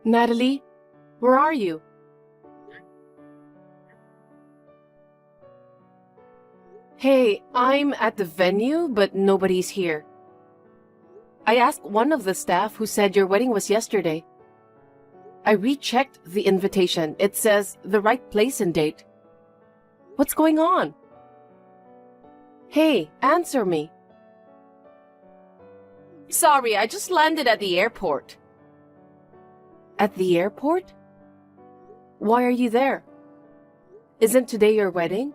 Natalie, where are you? Hey, I'm at the venue, but nobody's here. I asked one of the staff who said your wedding was yesterday. I rechecked the invitation. It says the right place and date. What's going on? Hey, answer me. Sorry, I just landed at the airport. At the airport? Why are you there? Isn't today your wedding?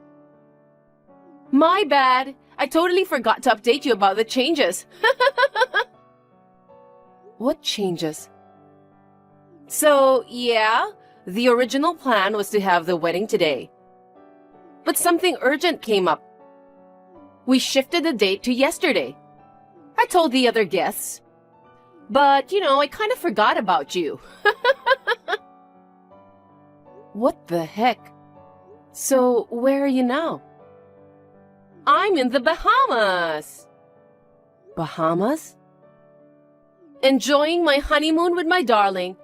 My bad. I totally forgot to update you about the changes. What changes? So, yeah, the original plan was to have the wedding today. But something urgent came up. We shifted the date to yesterday. I told the other guests. But, I kind of forgot about you. What the heck? So, where are you now? I'm in the Bahamas. Bahamas? Enjoying my honeymoon with my darling.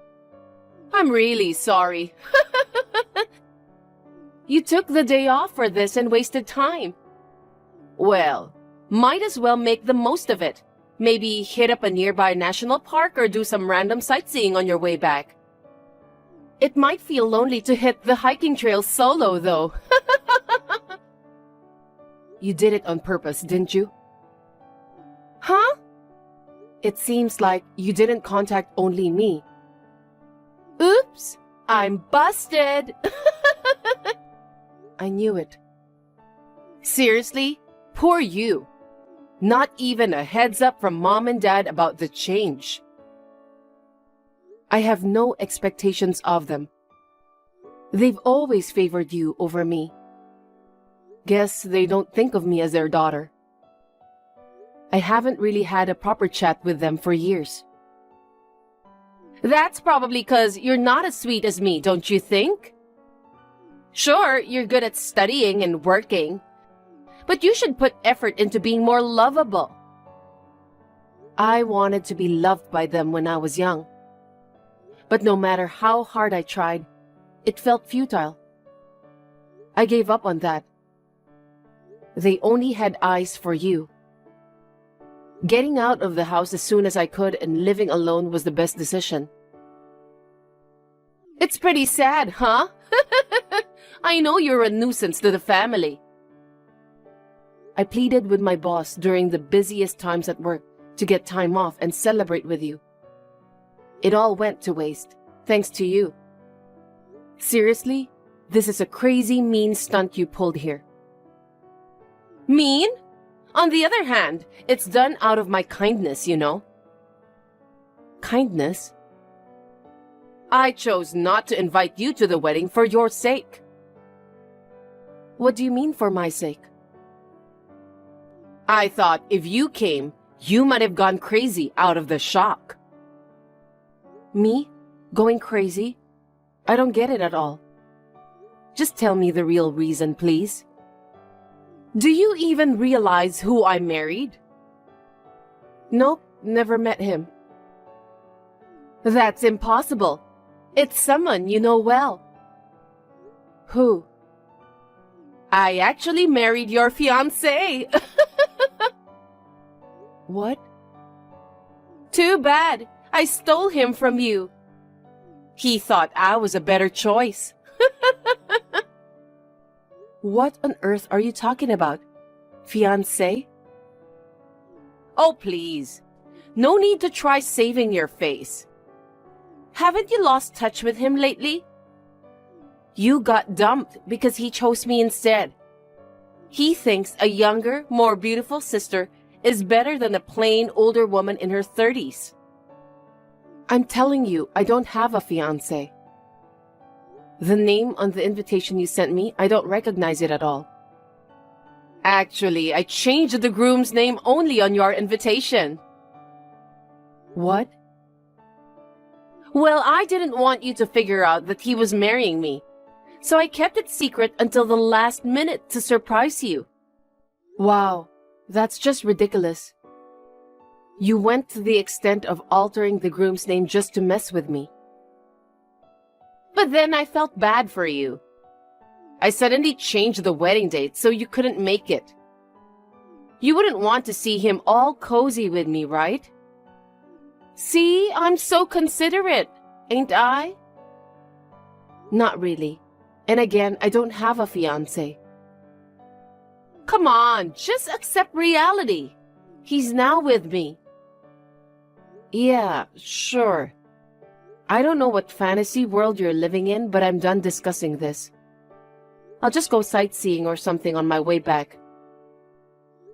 I'm really sorry. You took the day off for this and wasted time. Well, might as well make the most of it. Maybe hit up a nearby national park or do some random sightseeing on your way back. It might feel lonely to hit the hiking trail solo, though. You did it on purpose, didn't you? Huh? It seems like you didn't contact only me. Oops, I'm busted. I knew it. Seriously? Poor you. Not even a heads up from mom and dad about the change. I have no expectations of them. They've always favored you over me. Guess they don't think of me as their daughter. I haven't really had a proper chat with them for years. That's probably 'cause you're not as sweet as me, don't you think? Sure, you're good at studying and working, but you should put effort into being more lovable. I wanted to be loved by them when I was young. But no matter how hard I tried, it felt futile. I gave up on that. They only had eyes for you. Getting out of the house as soon as I could and living alone was the best decision. It's pretty sad, huh? I know you're a nuisance to the family. I pleaded with my boss during the busiest times at work to get time off and celebrate with you. It all went to waste, thanks to you. Seriously, this is a crazy mean stunt you pulled here. Mean? On the other hand, it's done out of my kindness, you know. Kindness? I chose not to invite you to the wedding for your sake. What do you mean for my sake? I thought if you came, you might have gone crazy out of the shock. Me? Going crazy? I don't get it at all. Just tell me the real reason, please. Do you even realize who I married? Nope, never met him. That's impossible. It's someone you know well. Who? I actually married your fiancé. What? Too bad. I stole him from you. He thought I was a better choice. What on earth are you talking about? Fiancé? Oh, please. No need to try saving your face. Haven't you lost touch with him lately? You got dumped because he chose me instead. He thinks a younger, more beautiful sister is better than a plain older woman in her 30s. I'm telling you, I don't have a fiancé. The name on the invitation you sent me, I don't recognize it at all. Actually, I changed the groom's name only on your invitation. What? Well, I didn't want you to figure out that he was marrying me, so I kept it secret until the last minute to surprise you. Wow, that's just ridiculous. You went to the extent of altering the groom's name just to mess with me. But then I felt bad for you. I suddenly changed the wedding date so you couldn't make it. You wouldn't want to see him all cozy with me, right? See, I'm so considerate, ain't I? Not really. And again, I don't have a fiancé. Come on, just accept reality. He's now with me. Yeah, sure. I don't know what fantasy world you're living in, but I'm done discussing this. I'll just go sightseeing or something on my way back.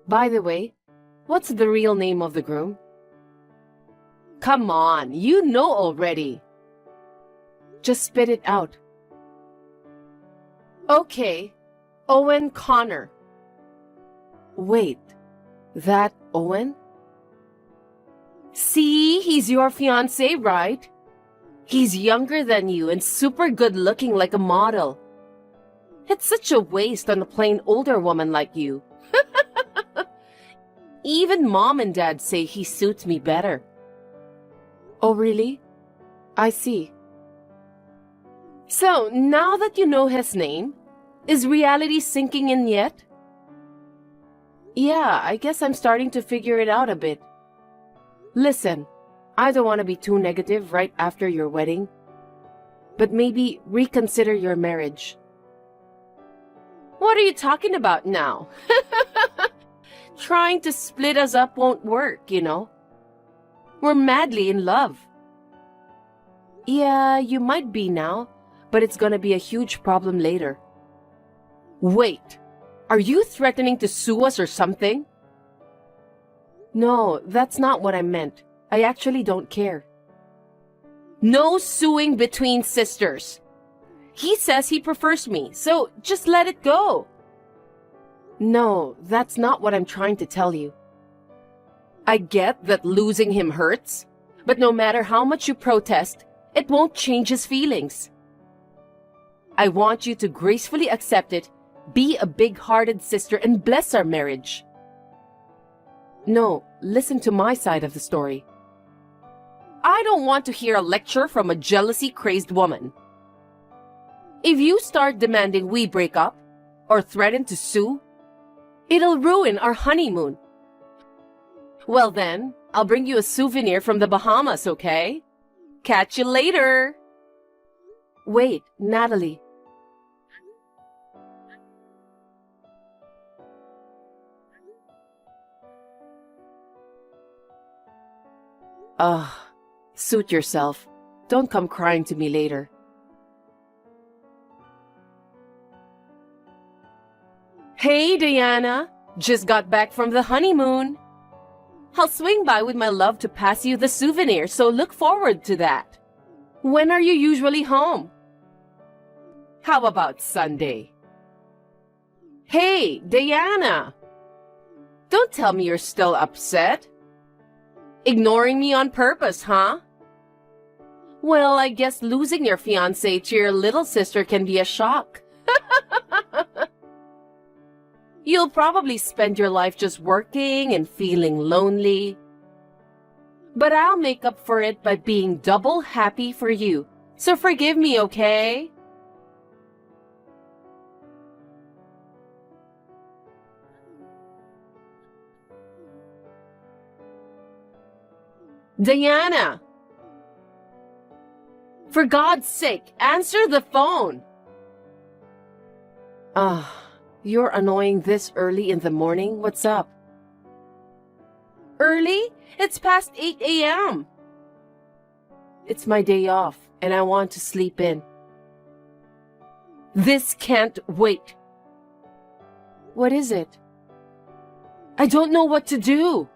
By the way, what's the real name of the groom? Come on, you know already. Just spit it out. Okay, Owen Connor. Wait, that Owen? See, he's your fiancé, right? He's younger than you and super good looking like a model. It's such a waste on a plain older woman like you. Even mom and dad say he suits me better. Oh, really? I see. So, now that you know his name, is reality sinking in yet? Yeah, I guess I'm starting to figure it out a bit. Listen, I don't want to be too negative right after your wedding, but maybe reconsider your marriage. What are you talking about now? Trying to split us up won't work, you know. We're madly in love. Yeah, you might be now, but it's gonna be a huge problem later. Wait, are you threatening to sue us or something? No, that's not what I meant. I actually don't care. No suing between sisters. He says he prefers me, so just let it go. No, that's not what I'm trying to tell you. I get that losing him hurts, but no matter how much you protest, it won't change his feelings. I want you to gracefully accept it, be a big-hearted sister, and bless our marriage. No, listen to my side of the story. I don't want to hear a lecture from a jealousy-crazed woman. If you start demanding we break up, or threaten to sue, it'll ruin our honeymoon. Well then, I'll bring you a souvenir from the Bahamas, okay? Catch you later! Wait, Natalie. Suit yourself. Don't come crying to me later. Hey, Diana. Just got back from the honeymoon. I'll swing by with my love to pass you the souvenir, so look forward to that. When are you usually home? How about Sunday? Hey, Diana. Don't tell me you're still upset. Ignoring me on purpose, huh? Well, I guess losing your fiancé to your little sister can be a shock. You'll probably spend your life just working and feeling lonely. But I'll make up for it by being double happy for you. So forgive me, okay? Diana! For God's sake, answer the phone! You're annoying this early in the morning? What's up? Early? It's past 8 a.m. It's my day off, and I want to sleep in. This can't wait. What is it? I don't know what to do.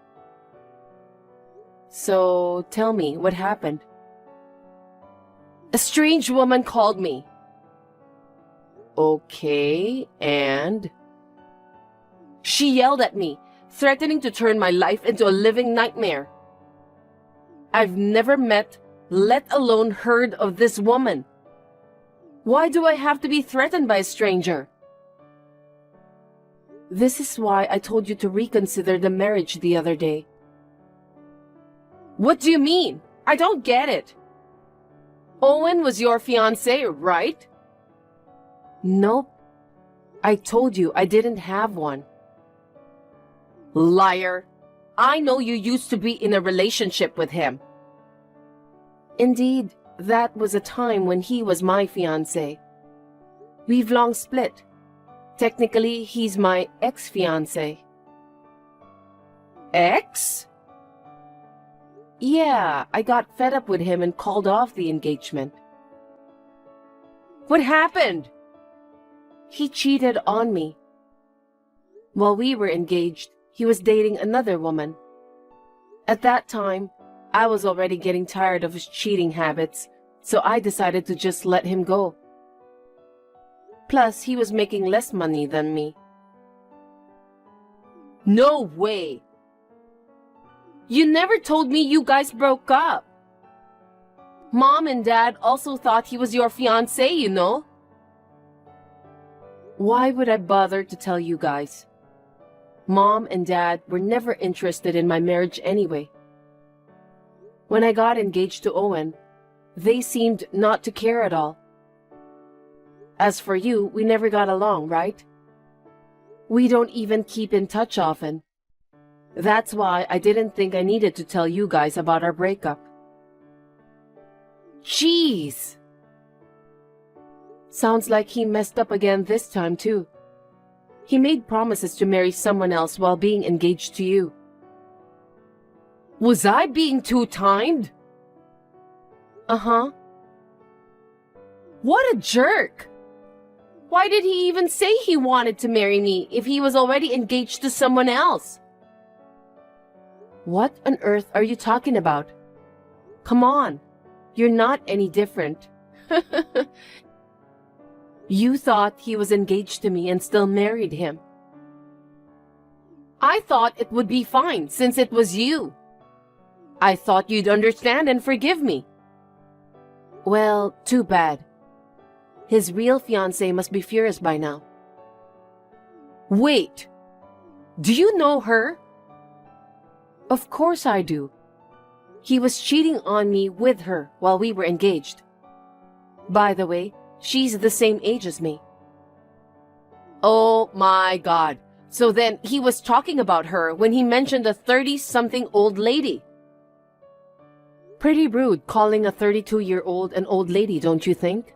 So, tell me, what happened? A strange woman called me. Okay, and? She yelled at me, threatening to turn my life into a living nightmare. I've never met, let alone heard of this woman. Why do I have to be threatened by a stranger? This is why I told you to reconsider the marriage the other day. What do you mean? I don't get it. Owen was your fiancé, right? Nope. I told you I didn't have one. Liar. I know you used to be in a relationship with him. Indeed, that was a time when he was my fiancé. We've long split. Technically, he's my ex-fiancé. Ex? Yeah, I got fed up with him and called off the engagement. What happened? He cheated on me. While we were engaged, he was dating another woman. At that time, I was already getting tired of his cheating habits, so I decided to just let him go. Plus, he was making less money than me. No way! You never told me you guys broke up. Mom and Dad also thought he was your fiancé, you know? Why would I bother to tell you guys? Mom and Dad were never interested in my marriage anyway. When I got engaged to Owen, they seemed not to care at all. As for you, we never got along, right? We don't even keep in touch often. That's why I didn't think I needed to tell you guys about our breakup. Jeez! Sounds like he messed up again this time too. He made promises to marry someone else while being engaged to you. Was I being two-timed? Uh-huh. What a jerk! Why did he even say he wanted to marry me if he was already engaged to someone else? What on earth are you talking about? Come on, you're not any different. You thought he was engaged to me and still married him. I thought it would be fine since it was you. I thought you'd understand and forgive me. Well, too bad. His real fiancée must be furious by now. Wait, do you know her? Of course I do. He was cheating on me with her while we were engaged. By the way, she's the same age as me. Oh my God. So then he was talking about her when he mentioned a 30-something old lady. Pretty rude calling a 32-year-old an old lady, don't you think?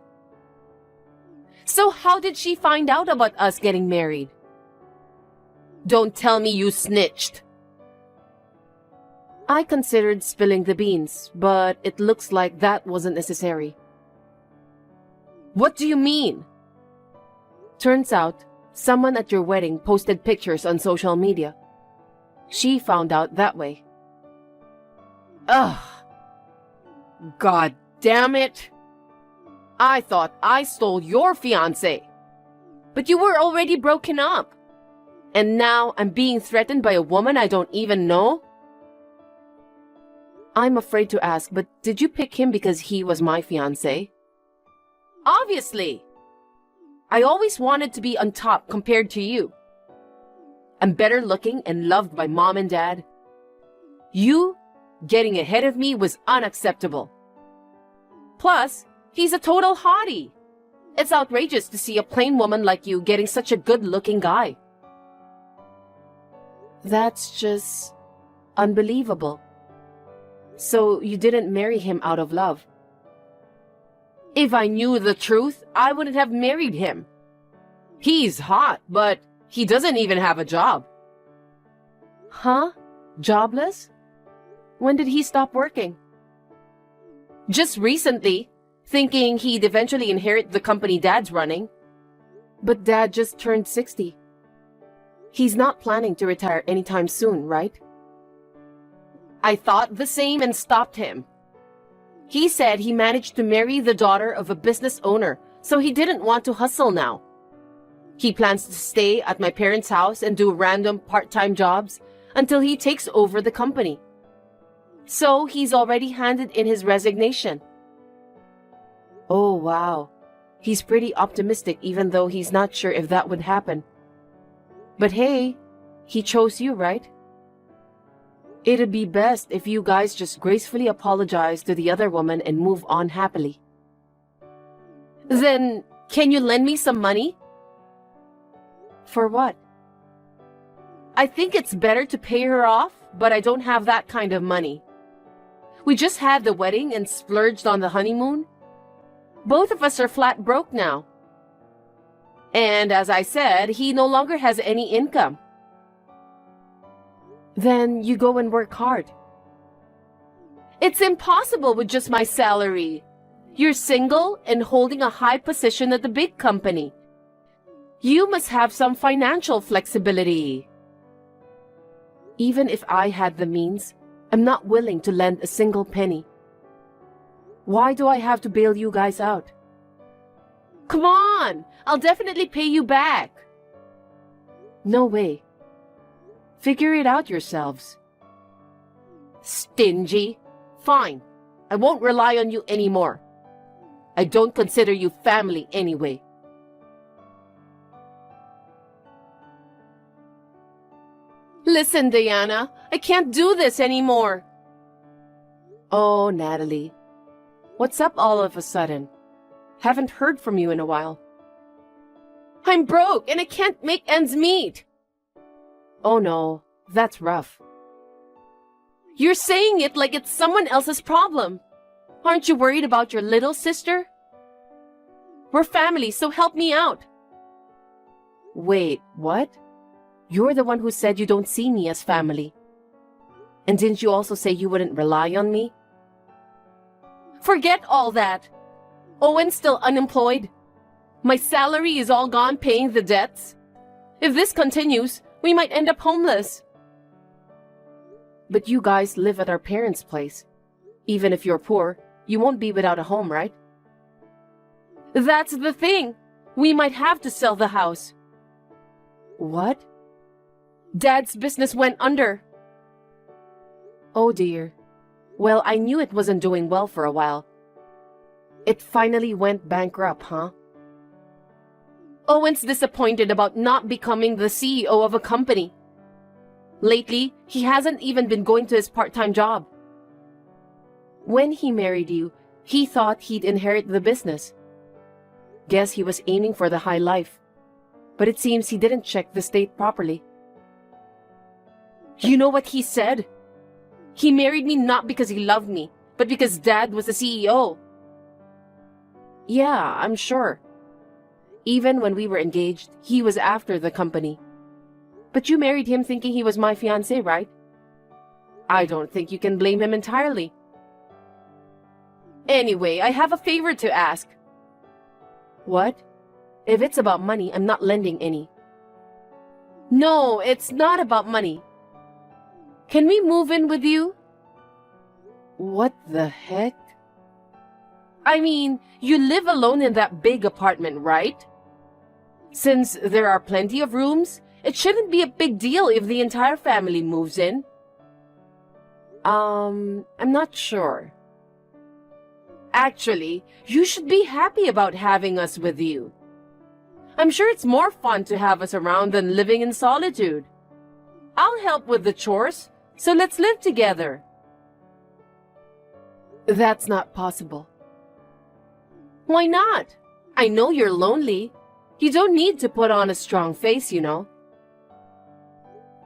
So how did she find out about us getting married? Don't tell me you snitched. I considered spilling the beans, but it looks like that wasn't necessary. What do you mean? Turns out, someone at your wedding posted pictures on social media. She found out that way. Ugh. God damn it. I thought I stole your fiancé. But you were already broken up. And now I'm being threatened by a woman I don't even know? I'm afraid to ask, but did you pick him because he was my fiancé? Obviously! I always wanted to be on top compared to you. I'm better looking and loved by Mom and Dad. You getting ahead of me was unacceptable. Plus, he's a total hottie. It's outrageous to see a plain woman like you getting such a good-looking guy. That's just unbelievable. So you didn't marry him out of love? If I knew the truth, I wouldn't have married him. He's hot, but he doesn't even have a job. Huh? Jobless? When did he stop working? Just recently, thinking he'd eventually inherit the company Dad's running. But Dad just turned 60. He's not planning to retire anytime soon, right? I thought the same and stopped him. He said he managed to marry the daughter of a business owner, so he didn't want to hustle now. He plans to stay at my parents' house and do random part-time jobs until he takes over the company. So he's already handed in his resignation. Oh, wow. He's pretty optimistic even though he's not sure if that would happen. But hey, he chose you, right? It'd be best if you guys just gracefully apologize to the other woman and move on happily. Then, can you lend me some money? For what? I think it's better to pay her off, but I don't have that kind of money. We just had the wedding and splurged on the honeymoon. Both of us are flat broke now. And as I said, he no longer has any income. Then you go and work hard. It's impossible with just my salary. You're single and holding a high position at the big company. You must have some financial flexibility. Even if I had the means, I'm not willing to lend a single penny. Why do I have to bail you guys out? Come on! I'll definitely pay you back. No way. Figure it out yourselves. Stingy. Fine. I won't rely on you anymore. I don't consider you family anyway. Listen, Diana, I can't do this anymore. Oh, Natalie. What's up all of a sudden? Haven't heard from you in a while. I'm broke and I can't make ends meet. Oh no, that's rough. You're saying it like it's someone else's problem. Aren't you worried about your little sister? We're family, so help me out. Wait, what? You're the one who said you don't see me as family. And didn't you also say you wouldn't rely on me? Forget all that. Owen's still unemployed. My salary is all gone paying the debts. If this continues, we might end up homeless. But you guys live at our parents' place. Even if you're poor, you won't be without a home, right? That's the thing. We might have to sell the house. What? Dad's business went under. Oh dear. Well, I knew it wasn't doing well for a while. It finally went bankrupt, huh? Owen's disappointed about not becoming the CEO of a company. Lately, he hasn't even been going to his part-time job. When he married you, he thought he'd inherit the business. Guess he was aiming for the high life. But it seems he didn't check the state properly. You know what he said? He married me not because he loved me, but because Dad was the CEO. Yeah, I'm sure. Even when we were engaged, he was after the company. But you married him thinking he was my fiancé, right? I don't think you can blame him entirely. Anyway, I have a favor to ask. What? If it's about money, I'm not lending any. No, it's not about money. Can we move in with you? What the heck? I mean, you live alone in that big apartment, right? Since there are plenty of rooms, it shouldn't be a big deal if the entire family moves in. I'm not sure. Actually, you should be happy about having us with you. I'm sure it's more fun to have us around than living in solitude. I'll help with the chores, so let's live together. That's not possible. Why not? I know you're lonely. You don't need to put on a strong face, you know.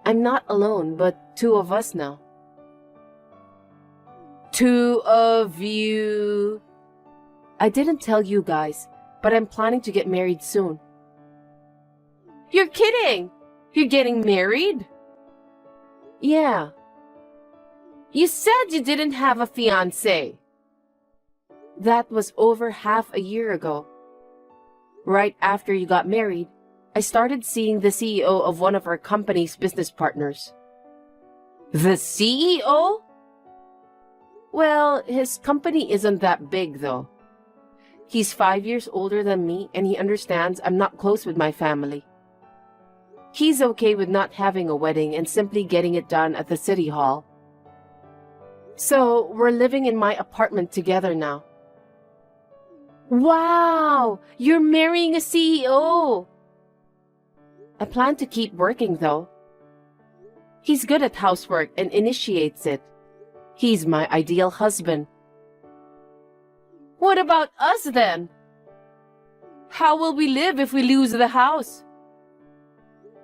I'm not alone, but two of us now. Two of you. I didn't tell you guys, but I'm planning to get married soon. You're kidding! You're getting married? Yeah. You said you didn't have a fiancé. That was over half a year ago. Right after you got married, I started seeing the CEO of one of our company's business partners. The CEO? Well, his company isn't that big, though. He's 5 years older than me, and he understands I'm not close with my family. He's okay with not having a wedding and simply getting it done at the city hall. So, we're living in my apartment together now. Wow! You're marrying a CEO! I plan to keep working, though. He's good at housework and initiates it. He's my ideal husband. What about us, then? How will we live if we lose the house?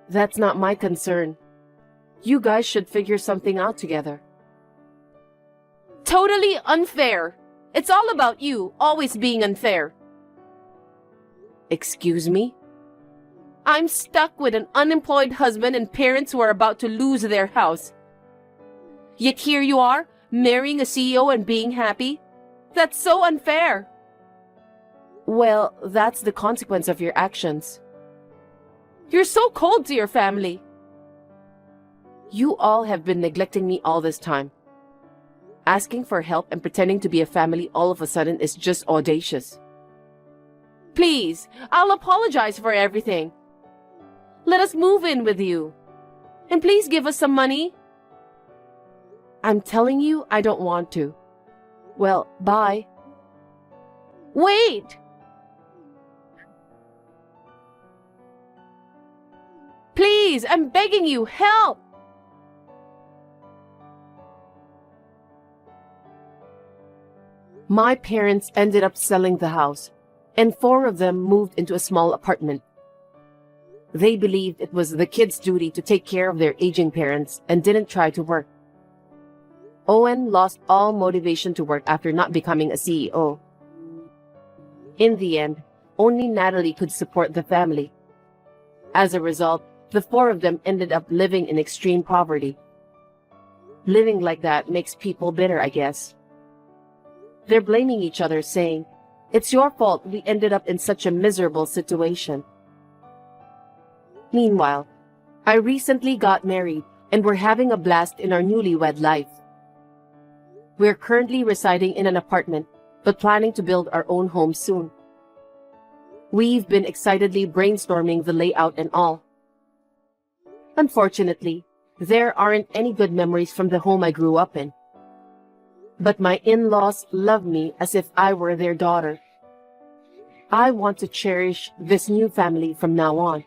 That's not my concern. You guys should figure something out together. Totally unfair. It's all about you, always being unfair. Excuse me? I'm stuck with an unemployed husband and parents who are about to lose their house. Yet here you are, marrying a CEO and being happy? That's so unfair. Well, that's the consequence of your actions. You're so cold to your family. You all have been neglecting me all this time. Asking for help and pretending to be a family all of a sudden is just audacious. Please, I'll apologize for everything. Let us move in with you. And please give us some money. I'm telling you, I don't want to. Well, bye. Wait! Please, I'm begging you, help! My parents ended up selling the house, and 4 of them moved into a small apartment. They believed it was the kids' duty to take care of their aging parents and didn't try to work. Owen lost all motivation to work after not becoming a CEO. In the end, only Natalie could support the family. As a result, the 4 of them ended up living in extreme poverty. Living like that makes people bitter, I guess. They're blaming each other, saying, "It's your fault we ended up in such a miserable situation." Meanwhile, I recently got married and we're having a blast in our newlywed life. We're currently residing in an apartment, but planning to build our own home soon. We've been excitedly brainstorming the layout and all. Unfortunately, there aren't any good memories from the home I grew up in. But my in-laws love me as if I were their daughter. I want to cherish this new family from now on.